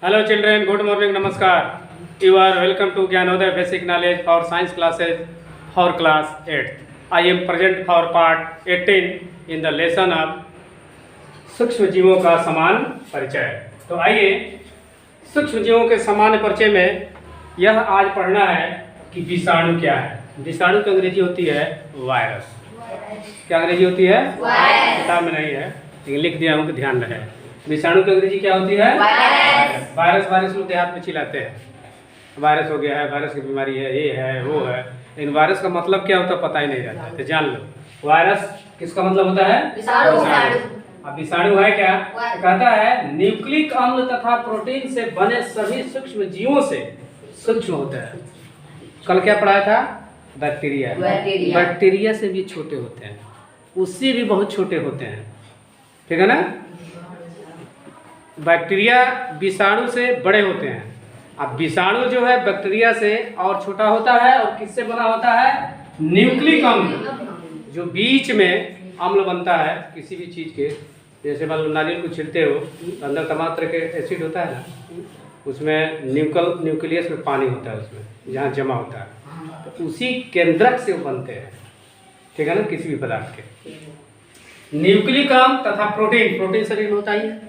Hello children, good morning, namaskar. You are welcome to Gyanodaya Basic Knowledge for Science classes for class 8. I am present for part 18 in the lesson of सूक्ष्म जीवों का समान परिचय। तो आइए सूक्ष्म जीवों के सामान्य परिचय में यह आज पढ़ना है कि विषाणु क्या है। विषाणु की अंग्रेजी होती है वायरस। क्या अंग्रेजी होती है? किताब में नहीं है लेकिन लिख दिया हूँ कि ध्यान रहे। विषाणु की अंग्रेजी क्या होती है? वायरस लोग देहात में चिल्लाते हैं, वायरस हो गया है, वायरस की बीमारी है, ये है वो है, लेकिन वायरस का मतलब क्या होता है पता ही नहीं रहता। तो जान लो वायरस किसका मतलब होता है? विषाणु। अब विषाणु है क्या? तो कहता है न्यूक्लिक अम्ल तथा प्रोटीन से बने सभी सूक्ष्म जीवों से सूक्ष्म होता है। कल क्या पढ़ाया था? बैक्टीरिया। बैक्टीरिया से भी छोटे होते हैं, उससे भी बहुत छोटे होते हैं, ठीक है ना। बैक्टीरिया विषाणु से बड़े होते हैं। अब विषाणु जो है बैक्टीरिया से और छोटा होता है और किससे बना होता है? न्यूक्लिक अम्ल। जो बीच में अम्ल बनता है किसी भी चीज़ के, जैसे मान लो नारियल को छिलते हो अंदर तमाम तरह के एसिड होता है ना, उसमें न्यूक्लियस में पानी होता है, उसमें जहाँ जमा होता है, तो उसी केंद्रक से वो बनते हैं, ठीक है ना। किसी भी पदार्थ के न्यूक्लिक अम्ल तथा प्रोटीन शरीर में होता ही है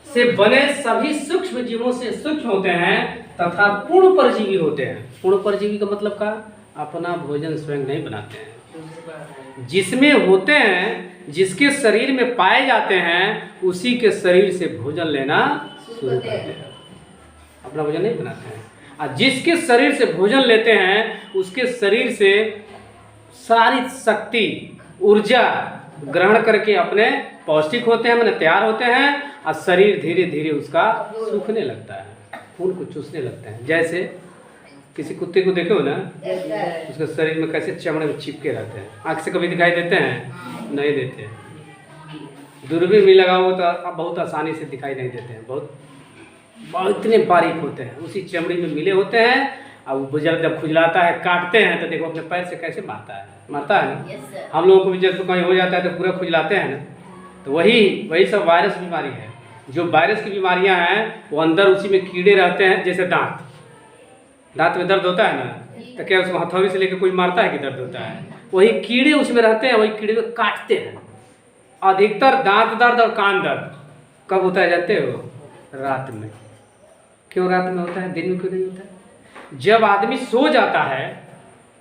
से बने सभी सूक्ष्म जीवों से सूक्ष्म होते हैं तथा पूर्ण परजीवी होते हैं। पूर्ण परजीवी का मतलब का अपना भोजन स्वयं नहीं बनाते हैं, जिसमें होते हैं, जिसके शरीर में पाए जाते हैं, उसी के शरीर से भोजन लेना शुरू करते हैं। अपना भोजन नहीं बनाते हैं, और जिसके शरीर से भोजन लेते हैं उसके शरीर से सारी शक्ति ऊर्जा ग्रहण करके अपने पौष्टिक होते हैं, मैंने तैयार होते हैं, और शरीर धीरे धीरे उसका सूखने लगता है, खून को चूसने लगता है। जैसे किसी कुत्ते को देखो ना, उसके शरीर में कैसे चमड़े में चिपके रहते हैं। आँख से कभी दिखाई देते हैं? नहीं देते हैं। दूरबीन भी लगाओ तो अब बहुत आसानी से दिखाई नहीं देते हैं, बहुत इतने बारीक होते हैं, उसी चमड़ी में मिले होते हैं। और बुजुर्ग जब खुजलाता है, काटते हैं, तो देखो अपने पैर से कैसे मारता है ना। हम लोगों को भी जब कहीं हो जाता है तो पूरा खुजलाते हैं ना। तो वही सब वायरस बीमारी है। जो वायरस की बीमारियां हैं वो अंदर उसी में कीड़े रहते हैं। जैसे दांत में दर्द होता है ना, तो क्या उसको हथौड़ी से लेकर कोई मारता है कि दर्द होता है? वही कीड़े उसमें रहते हैं, वही कीड़े को काटते हैं। अधिकतर दांत दर्द और कान दर्द कब होता है जानते हो? रात में। क्यों रात में होता है, दिन में क्यों नहीं होता है? जब आदमी सो जाता है,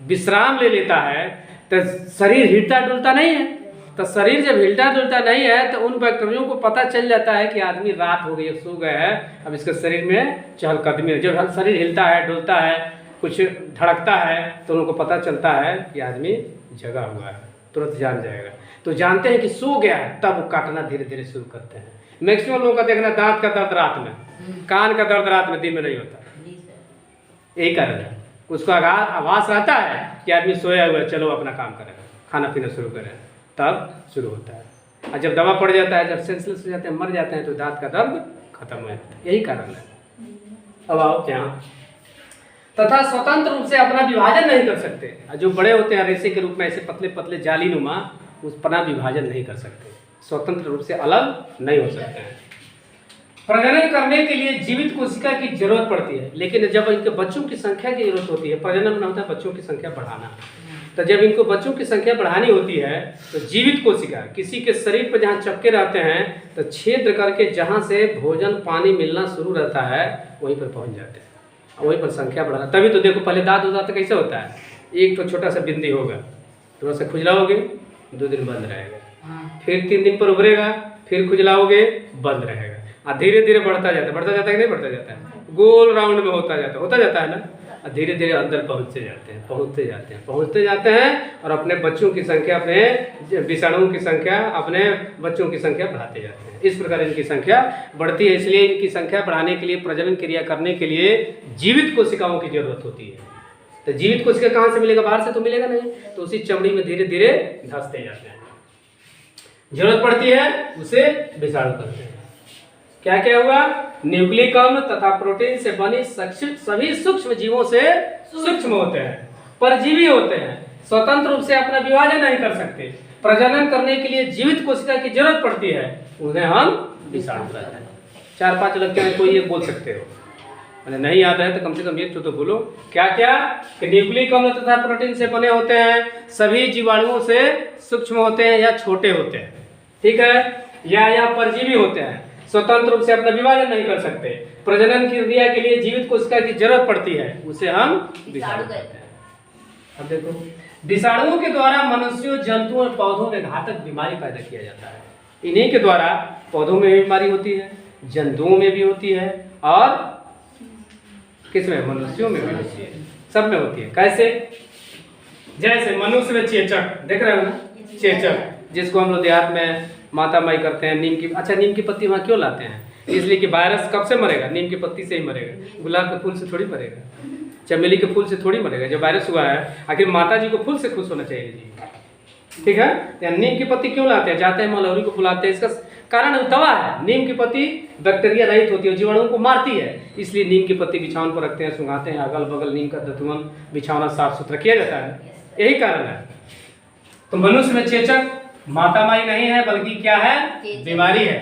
विश्राम ले लेता है, तो शरीर हिलता डुलता नहीं है। तो शरीर जब हिलता डुलता नहीं है तो उन बैक्टीरियों को पता चल जाता है कि आदमी रात हो गई है, सो गया है, अब इसके शरीर में चहलकदमी है। जब शरीर हिलता है डुलता है, कुछ धड़कता है, तो उनको पता चलता है कि आदमी जगा हुआ है, तुरंत जान जाएगा। तो जानते हैं कि सो गया है, तब वो काटना धीरे धीरे शुरू करते हैं। मैक्सिमम लोगों का देखना दांत का दर्द रात में, कान का दर्द रात में, दिन में नहीं होता। यही कारण है। उसको आवाज रहता है कि आदमी सोया हुआ है, चलो अपना काम करेगा, खाना पीना शुरू करें, तब शुरू होता है। और जब दवा पड़ जाता है, जब सेंसलेस हो जाते हैं, मर जाते हैं, तो दांत का दर्द खत्म हो जाता है। यही कारण है। अब आओ यहाँ, तथा स्वतंत्र रूप से अपना विभाजन नहीं कर सकते। जो बड़े होते हैं रेशे के रूप में, ऐसे पतले पतले जालीनुमा, उस अपना विभाजन नहीं कर सकते, स्वतंत्र रूप से अलग नहीं हो सकते हैं। प्रजनन करने के लिए जीवित कोशिका की जरूरत पड़ती है, लेकिन जब इनके बच्चों की संख्या की जरूरत होती है, प्रजनन में होता है बच्चों की संख्या बढ़ाना। तो जब इनको बच्चों की संख्या बढ़ानी होती है तो जीवित कोशिका किसी के शरीर पर जहाँ चपके रहते हैं, तो छेद करके जहाँ से भोजन पानी मिलना शुरू रहता है वहीं पर पहुँच जाते हैं, वहीं पर संख्या बढ़ाना। तभी तो देखो पहले दांत होता तो कैसे होता है, एक तो छोटा सा बिंदी होगा, थोड़ा सा खुजलाओगे, 2 दिन बंद रहेगा, फिर 3 दिन पर उभरेगा, फिर खुजलाओगे, बंद रहेगा, और धीरे धीरे बढ़ता जाता है कि नहीं बढ़ता जाता है, गोल राउंड में होता जाता है ना। और धीरे धीरे अंदर पहुंचते जाते हैं और अपने बच्चों की संख्या, अपने विषाणुओं की संख्या, अपने बच्चों की संख्या बढ़ाते जाते हैं। इस प्रकार इनकी संख्या बढ़ती है। इसलिए इनकी संख्या बढ़ाने के लिए, प्रजनन क्रिया करने के लिए जीवित कोशिकाओं की जरूरत होती है। तो जीवित कोशिका कहाँ से मिलेगा? बाहर से तो मिलेगा नहीं, तो उसी चमड़ी में धीरे धीरे धंसते जाते हैं। जरूरत पड़ती है उसे विषाणु करते हैं। क्या क्या हुआ? न्यूक्लिक अम्ल तथा प्रोटीन से बनी सभी सूक्ष्म जीवों से सूक्ष्म होते हैं, परजीवी होते हैं, स्वतंत्र रूप से अपना विभाजन नहीं कर सकते। प्रजनन करने के लिए जीवित कोशिका की जरूरत पड़ती है, उन्हें हम विषाणु कहते हैं। 4-5 लगते हैं, कोई एक बोल सकते हो, मैंने नहीं आता है तो कम से कम एक तो बोलो। क्या क्या कि न्यूक्लिक अम्ल तथा प्रोटीन से बने होते हैं, सभी जीवाणुओं से सूक्ष्म होते हैं या छोटे होते हैं, ठीक है, या परजीवी होते हैं, स्वतंत्र रूप से अपना विभाजन नहीं कर सकते, प्रजनन की क्रिया के लिए जीवित कोशिका की जरूरत पड़ती है, उसे हम विषाणु कहते हैं। अब देखो, विषाणुओं के द्वारा मनुष्यों, जंतुओं और पौधों में घातक बीमारी पैदा किया जाता है। इन्हीं के द्वारा पौधों में भी बीमारी होती है, जंतुओं में भी होती है, और किसमें, मनुष्यों में भी होती है, सब में होती है। कैसे? जैसे मनुष्य में चेचक, देख रहे हो ना, चेचक, जिसको हम लोग देहात में माता माई करते हैं, नीम की, अच्छा नीम की पत्ती वहाँ क्यों लाते हैं? इसलिए कि वायरस कब से मरेगा? नीम की पत्ती से ही मरेगा, गुलाब के फूल से थोड़ी मरेगा, चमेली के फूल से थोड़ी मरेगा। जो वायरस हुआ है, आखिर माता जी को फूल से खुश होना चाहिए जी, ठीक है। तो नीम की पत्ती क्यों लाते हैं? जाते हैं मलहरी को बुलाते हैं, इसका कारण दवा है। नीम की पत्ती बैक्टीरिया रहित होती है, जीवाणुओं को मारती है, इसलिए नीम की पत्ती बिछावन पर रखते हैं, सुंघाते हैं, अगल बगल नीम का दतुअन बिछावना साफ सुथरा किया जाता है, यही कारण है। तो मनुष्य में चेचक माता माई नहीं है, बल्कि क्या है? बीमारी है,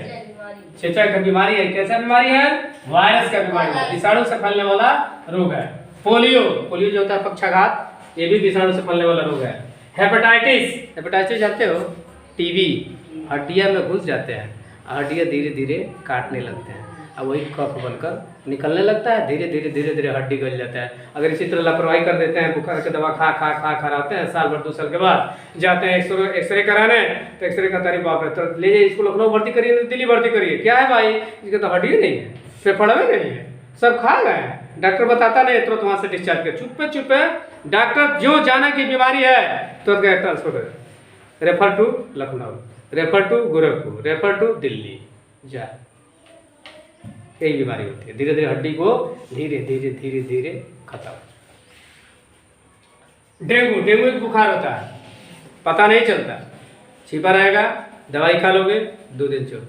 चेचक का बीमारी है। कैसा बीमारी है? वायरस का बीमारी है, विषाणु से फैलने वाला रोग है। पोलियो, पोलियो जो होता है पक्षाघात, ये भी विषाणु से फैलने वाला रोग है। हेपेटाइटिस, हेपेटाइटिस जानते हो? टीबी, हड्डियां में घुस जाते हैं, हड्डियां धीरे धीरे काटने लगते हैं, अब वही कफ बनकर निकलने लगता है, धीरे धीरे धीरे धीरे हड्डी गल जाता है। अगर इसी तरह लापरवाही कर देते हैं, बुखार की दवा खा खा खा खराते हैं, साल भर 2 साल के बाद जाते हैं एक्सरे कराने, तो एक्सरे का तारीफ बाप रे, तो ले जाइए इसको, लखनऊ भर्ती करिए, दिल्ली भर्ती करिए। क्या है भाई? इसके तो हड्डी नहीं है, फेफड़ा में नहीं है, सब खा गए हैं, डॉक्टर बताता नहीं, तुरंत वहाँ से डिस्चार्ज कर, चुपे चुपे डॉक्टर जो जाना की बीमारी है तुरंत तो ट्रांसफर कर, refer to Lucknow, refer to Gorakhpur, refer to Delhi, जा, यही बीमारी होती है। धीरे धीरे हड्डी को धीरे धीरे धीरे धीरे खत्म। डेंगू, डेंगू एक बुखार होता है, पता नहीं चलता, छिपा रहेगा, दवाई खा लोगे 2 दिन चुप,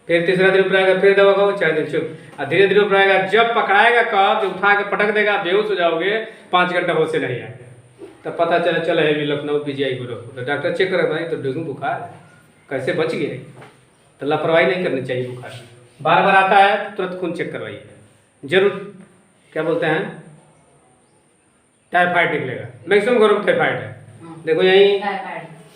फिर तीसरा दिन ऊपर आएगा, फिर दवा खाओ 4 दिन चुप, और धीरे धीरे ऊपर आएगा, जब पकड़ाएगा कब, उठा के पटक देगा, बेहोश हो जाओगे, 5 घंटा होश से नहीं आएगा, तब पता चला है Lucknow PGI Gorakhpur, doctor check कर भाई तो डेंगू बुखार है, कैसे बच गए? तो लापरवाही नहीं करनी चाहिए। बुखार बार बार आता है तो तुरंत खून चेक करवाइए जरूर। क्या बोलते हैं? टाइफाइड निकलेगा, मैक्सिमम घरों में टाइफाइड है, देखो यहीं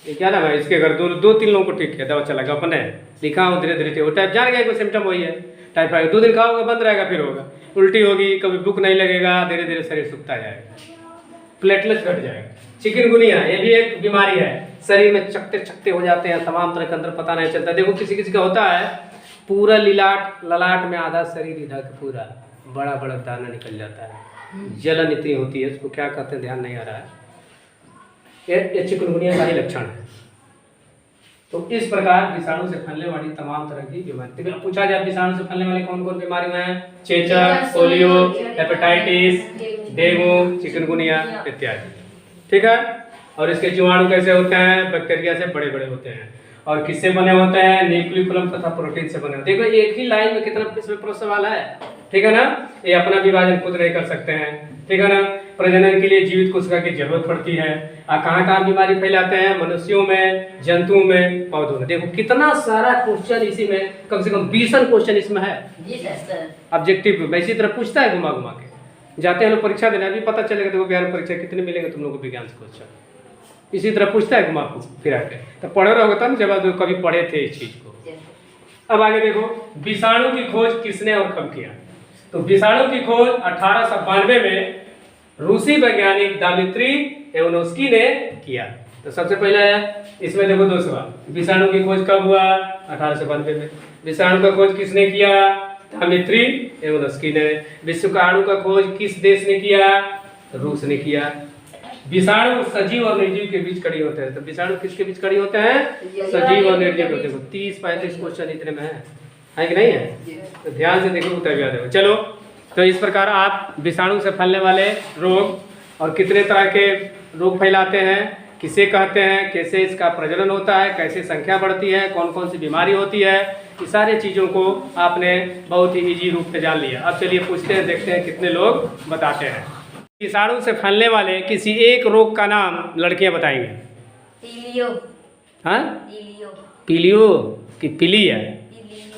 ये क्या नाम है इसके घर, 2-3 लोगों को ठीक है, दवा चला गया, अपने लिखा हो, धीरे धीरे वो टाइप जान गया कोई सिम्टम वही है टाइफाइड, 2 दिन खाओगे बंद रहेगा, फिर होगा, उल्टी होगी, कभी भूख नहीं लगेगा, धीरे धीरे शरीर सूखता जाएगा, प्लेटलेट्स घट जाएगा। चिकनगुनिया, ये भी एक बीमारी है, शरीर में चकते चकते हो जाते हैं, तमाम तरह के अंदर पता नहीं चलता। देखो किसी किसी का होता है पूरा ललाट में आधा शरीर ढक, पूरा बड़ा बड़ा दाना निकल जाता है, जलन इतनी होती है, उसको क्या कहते हैं ध्यान नहीं आ रहा है, ये चिकनगुनिया का ही लक्षण है। तो इस प्रकार विषाणु से फैलने वाली तमाम तरह की बीमारी, पूछा जाए विषाणु से फैलने वाली कौन कौन बीमारियां हैं? चेचक, पोलियो, हेपेटाइटिस, डेंगू, चिकनगुनिया इत्यादि, ठीक है। और इसके जीवाणु कैसे होते हैं? बैक्टीरिया से बड़े बड़े होते हैं, और किससे बने होते हैं? न्यूक्लियोफिलम तथा प्रोटीन से बने होते हैं। देखो एक ही लाइन में कितना इसमें प्रोसेस वाला है, ठीक है ना। ये अपना विभाजन खुद नहीं कर सकते हैं, ठीक है ना। प्रजनन के लिए जीवित कोशिका की जरूरत पड़ती है। और कहाँ बीमारी फैलाते हैं? मनुष्यों में, जंतुओं में, पौधों में। देखो कितना सारा क्वेश्चन इसी में, कम से कम 20 क्वेश्चन इसमें है ऑब्जेक्टिव में, इसी तरह पूछता है घुमा घुमा के। जाते हैं लोग परीक्षा देने, अभी पता चलेगा देखो बिहार परीक्षा कितने मिलेंगे तुम लोगों को विज्ञान से क्वेश्चन, इसी तरह पूछता है घुमा फिरा के। तो पढ़े रहोगे तब जब कभी पढ़े थे इस चीज को। अब आगे देखो, विषाणु की खोज किसने और कब किया? तो विषाणु की खोज 1892 में रूसी वैज्ञानिक दामित्री एवनोस्की ने किया। तो सबसे पहले इसमें देखो 2 सवाल, विषाणु की खोज कब हुआ? 1892 में। विषाणु का खोज किसने किया? दामित्री एवनोस्की ने। विषाणु का खोज किस देश ने किया? रूस ने किया। विषाणु सजीव और निर्जीव के बीच खड़ी होते हैं। तो विषाणु किसके बीच खड़ी होते हैं? सजीव और निर्जीव। देखो 30-35 क्वेश्चन इतने में है कि नहीं है? तो ध्यान से देखो, उत्तर याद है। चलो, तो इस प्रकार आप विषाणु से फैलने वाले रोग और कितने तरह के रोग फैलाते हैं, किसे कहते हैं, कैसे इसका प्रजनन होता है, कैसे संख्या बढ़ती है, कौन कौन सी बीमारी होती है, ये सारी चीज़ों को आपने बहुत ही इजी रूप में जान लिया। अब चलिए पूछते हैं, देखते हैं कितने लोग बताते हैं। विषाणु से फैलने वाले किसी एक रोग का नाम लड़कियां बताएंगे। पीलियो। हाँ, पीलियो की पीली है,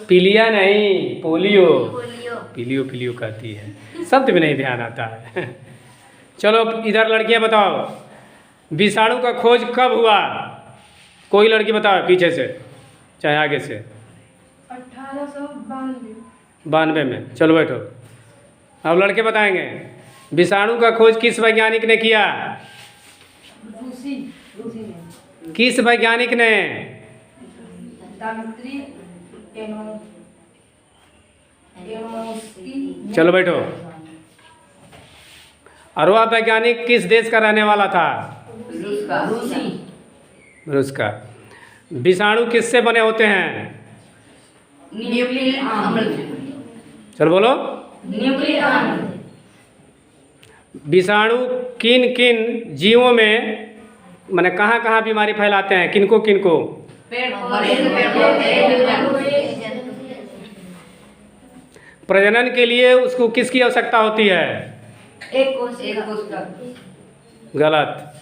पीलिया नहीं, पोलियो। पोलियो। पीलियो पीलियो कहती है, शब्द में नहीं ध्यान आता है। चलो इधर लड़कियां बताओ, विषाणु का खोज कब हुआ? कोई लड़की बताओ पीछे से चाहे आगे से। 1892 में। चलो बैठो। अब लड़के बताएंगे, विषाणु का खोज किस वैज्ञानिक ने किया? रूसी ने। किस वैज्ञानिक ने? चलो बैठो। और वह वैज्ञानिक किस देश का रहने वाला था? रूस का। विषाणु किससे बने होते हैं? न्यूक्लिक अम्ल। चलो बोलो। न्यूक्लिक अम्ल। विषाणु किन किन जीवों में माने कहाँ कहाँ बीमारी फैलाते हैं? किनको किनको? प्रजनन के लिए उसको किसकी आवश्यकता होती है? एक कोशिका। गलत।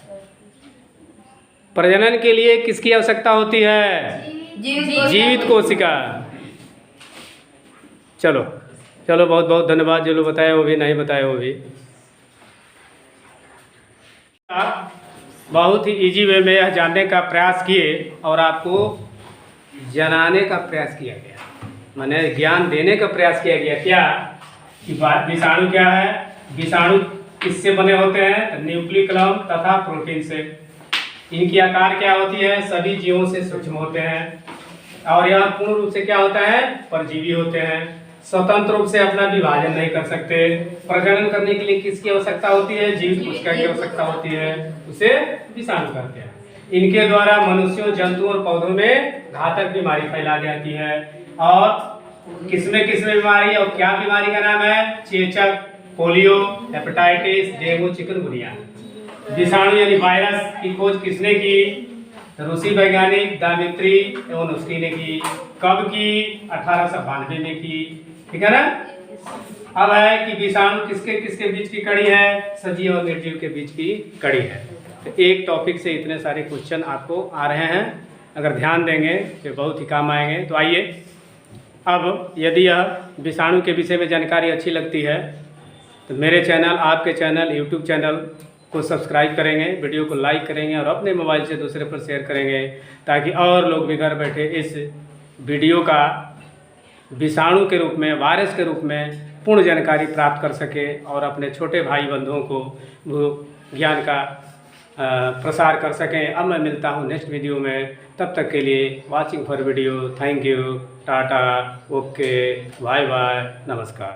प्रजनन के लिए किसकी आवश्यकता होती है? जीवित कोशिका। चलो चलो, बहुत बहुत धन्यवाद। जो लोग बताए वो भी, नहीं बताए वो भी। बहुत ही इजी वे में यह जानने का प्रयास किए और आपको जनाने का प्रयास किया गया, माने ज्ञान देने का प्रयास किया गया। क्या कि विषाणु क्या है? विषाणु किससे बने होते हैं? न्यूक्लिक अम्ल तथा प्रोटीन से। इनकी आकार क्या होती है? सभी जीवों से सूक्ष्म होते हैं। और यह पूर्ण रूप से क्या होता है? परजीवी होते हैं। स्वतंत्र रूप से अपना विभाजन नहीं कर सकते। प्रजनन करने के लिए किसकी आवश्यकता होती है? जीवित कोशिका की आवश्यकता होती है, उसे विषाणु कहते हैं। इनके द्वारा मनुष्यों, जंतुओं और पौधों में घातक बीमारी फैला जाती है। और किसमें बीमारी और क्या बीमारी का नाम है? चेचक, पोलियो, हेपेटाइटिस, डेंगू, चिकनगुनिया। विषाणु यानी वायरस की खोज किसने की? रूसी वैज्ञानिक दामित्री एवोनोव्स्की ने की। कब की? 1892 में की। ठीक है ना? अब है कि विषाणु किसके किसके बीच की कड़ी है? सजीव और निर्जीव के बीच की कड़ी है। तो एक टॉपिक से इतने सारे क्वेश्चन आपको आ रहे हैं, अगर ध्यान देंगे तो बहुत ही काम आएंगे। तो आइए, अब यदि यह विषाणु के विषय में जानकारी अच्छी लगती है तो मेरे चैनल, आपके चैनल, यूट्यूब चैनल को सब्सक्राइब करेंगे, वीडियो को लाइक करेंगे और अपने मोबाइल से दूसरे पर शेयर करेंगे, ताकि और लोग भी घर बैठे इस वीडियो का विषाणु के रूप में, वायरस के रूप में पूर्ण जानकारी प्राप्त कर सके और अपने छोटे भाई बंधुओं को वो ज्ञान का प्रसार कर सकें। अब मैं मिलता हूँ नेक्स्ट वीडियो में, तब तक के लिए watching for video. Thank you, tata, okay, bye bye, नमस्कार।